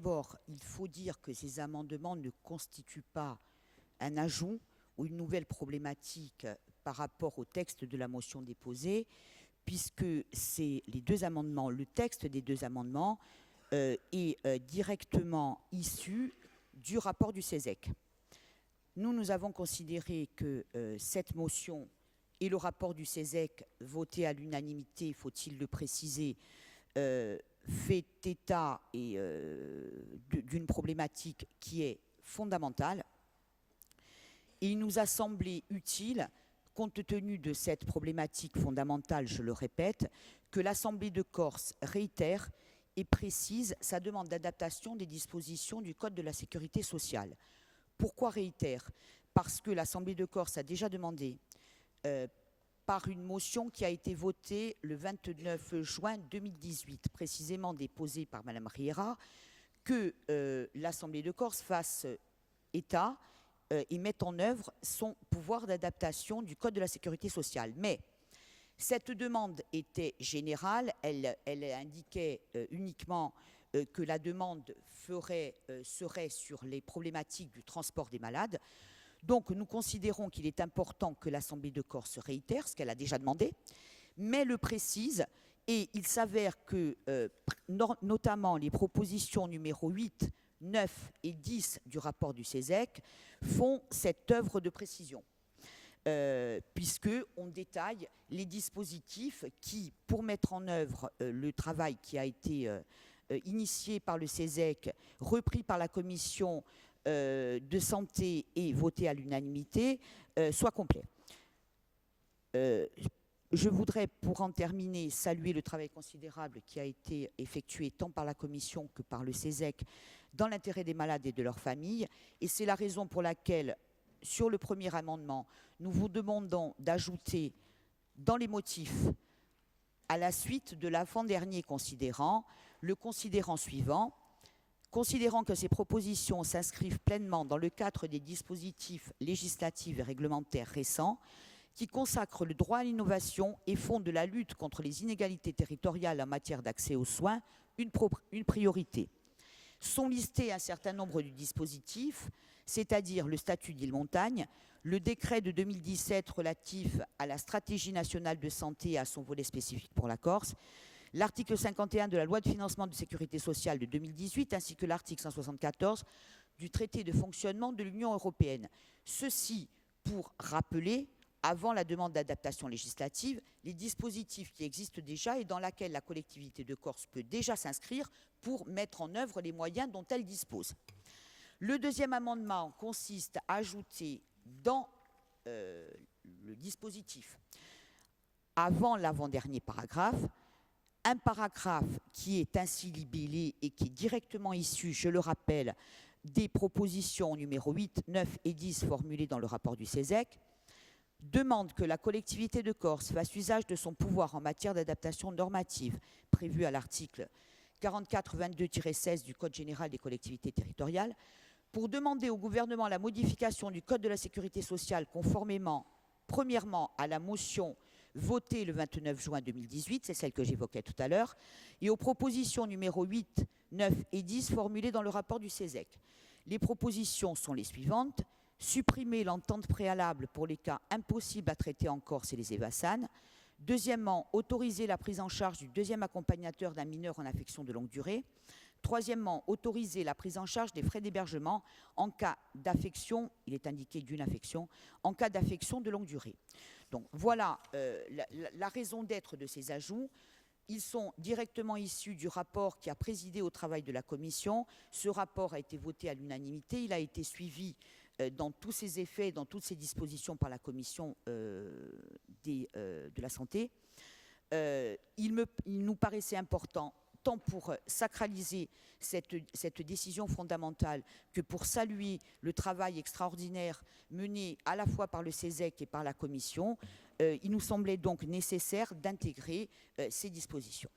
d'abord, il faut dire que ces amendements ne constituent pas un ajout ou une nouvelle problématique par rapport au texte de la motion déposée, puisque c'est les deux amendements, le texte des deux amendements est directement issu du rapport du CESEC. Nous avons considéré que cette motion et le rapport du CESEC, voté à l'unanimité, faut-il le préciser, fait état d'une problématique qui est fondamentale. Et il nous a semblé utile, compte tenu de cette problématique fondamentale, je le répète, que l'Assemblée de Corse réitère et précise sa demande d'adaptation des dispositions du Code de la sécurité sociale. Pourquoi réitère? Parce que l'Assemblée de Corse a déjà demandé, par une motion qui a été votée le 29 juin 2018, précisément déposée par Mme Riera, que l'Assemblée de Corse fasse état et mette en œuvre son pouvoir d'adaptation du Code de la sécurité sociale. Mais cette demande était générale, elle indiquait uniquement que la demande serait sur les problématiques du transport des malades. Donc nous considérons qu'il est important que l'Assemblée de Corse réitère ce qu'elle a déjà demandé, mais le précise, et il s'avère que notamment les propositions numéro 8, 9 et 10 du rapport du CESEC font cette œuvre de précision, puisqu'on détaille les dispositifs qui, pour mettre en œuvre le travail qui a été initié par le CESEC, repris par la commission de santé et voté à l'unanimité, soit complet. Je voudrais, pour en terminer, saluer le travail considérable qui a été effectué tant par la Commission que par le CESEC dans l'intérêt des malades et de leurs familles. Et c'est la raison pour laquelle, sur le premier amendement, nous vous demandons d'ajouter dans les motifs, à la suite de l'avant-dernier considérant, le considérant suivant: considérant que ces propositions s'inscrivent pleinement dans le cadre des dispositifs législatifs et réglementaires récents qui consacrent le droit à l'innovation et font de la lutte contre les inégalités territoriales en matière d'accès aux soins une priorité. Sont listés un certain nombre de dispositifs, c'est-à-dire le statut d'île-montagne, le décret de 2017 relatif à la stratégie nationale de santé et à son volet spécifique pour la Corse, l'article 51 de la loi de financement de sécurité sociale de 2018, ainsi que l'article 174 du traité de fonctionnement de l'Union européenne. Ceci pour rappeler, avant la demande d'adaptation législative, les dispositifs qui existent déjà et dans lesquels la collectivité de Corse peut déjà s'inscrire pour mettre en œuvre les moyens dont elle dispose. Le deuxième amendement consiste à ajouter dans le dispositif, avant l'avant-dernier paragraphe, un paragraphe qui est ainsi libellé et qui est directement issu, je le rappelle, des propositions numéro 8, 9 et 10 formulées dans le rapport du CESEC, demande que la collectivité de Corse fasse usage de son pouvoir en matière d'adaptation normative prévue à l'article 4422-16 du Code général des collectivités territoriales pour demander au gouvernement la modification du Code de la sécurité sociale conformément, premièrement, à la motion votée le 29 juin 2018, c'est celle que j'évoquais tout à l'heure, et aux propositions numéro 8, 9 et 10 formulées dans le rapport du CESEC. Les propositions sont les suivantes: supprimer l'entente préalable pour les cas impossibles à traiter en Corse et les EVASAN. Deuxièmement, autoriser la prise en charge du deuxième accompagnateur d'un mineur en affection de longue durée. Troisièmement, autoriser la prise en charge des frais d'hébergement en cas d'affection, il est indiqué d'une affection, en cas d'affection de longue durée. Donc voilà la raison d'être de ces ajouts. Ils sont directement issus du rapport qui a présidé au travail de la Commission. Ce rapport a été voté à l'unanimité. Il a été suivi dans tous ses effets, dans toutes ses dispositions par la Commission de la Santé. Il nous paraissait important, tant pour sacraliser cette décision fondamentale que pour saluer le travail extraordinaire mené à la fois par le CESEC et par la Commission. Il nous semblait donc nécessaire d'intégrer ces dispositions.